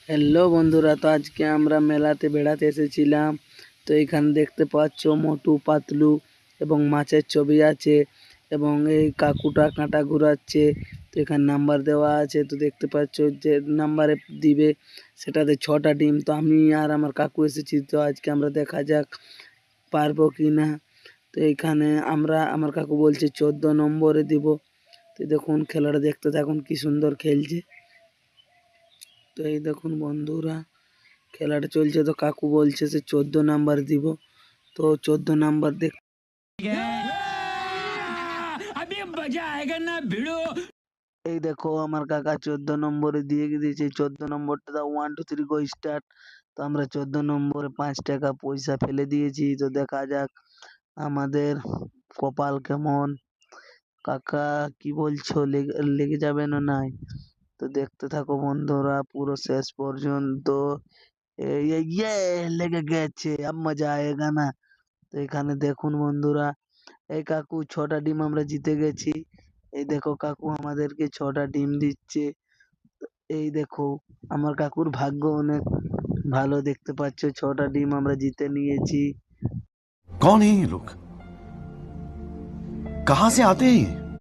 Hello বন্ধুরা, তো আজকে আমরা মেলাতে বেড়াতে এসেছিলাম। তো এখানে দেখতে পাচ্ছ মোটু পাতলু এবং মাছের ছবি আছে এবং এই কাকুটা কাঁটা ঘুরাচ্ছে। তো এখানে নাম্বার দেওয়া আছে, তো দেখতে পাচ্ছ যে নাম্বারে দিবে সেটাতে 6টা ডিম। তো আমি আর আমার কাকু এসেছি, তো আজকে আমরা দেখা যাক পারবো কি না। তো এইখানে আমার কাকু বলছে 14 নম্বরে দিব। তো দেখুন খেলাটা দেখতে থাকুন, কি সুন্দর খেলছে। তো এই দেখুন বন্ধুরা, খেলাটা চলছে। তো কাকু বলছে সে 14 নাম্বার দিব। তো 14 নাম্বার দেখ এই দেখো আমার কাকা 14 নম্বরে দিয়ে দিয়েছে। 14 নম্বরটা দাও, 1 2 3 গো স্টার্ট। তো আমরা 14 নম্বরে 5 টাকা পয়সা ফেলে দিয়েছি। তো দেখা যাক আমাদের কপাল কেমন। কাকা কি বলছো, লেগে যাবে না নাই? তো দেখতে থাকো বন্ধুরা পুরো শেষ পর্যন্ত। ইয়ে লেগে গেছে, আব মজা আয়েগা না। তো এখানে দেখুন বন্ধুরা, এই কাকু 6টা ডিম আমরা জিতে গেছি। এই দেখো কাকু আমাদেরকে 6টা ডিম দিচ্ছে। এই দেখো আমার কাকুর ভাগ্য অনেক ভালো, দেখতে পাচ্ছ 6টা ডিম আমরা জিতে নিয়েছি। कौन है ये लोग? कहां से आते हैं ये?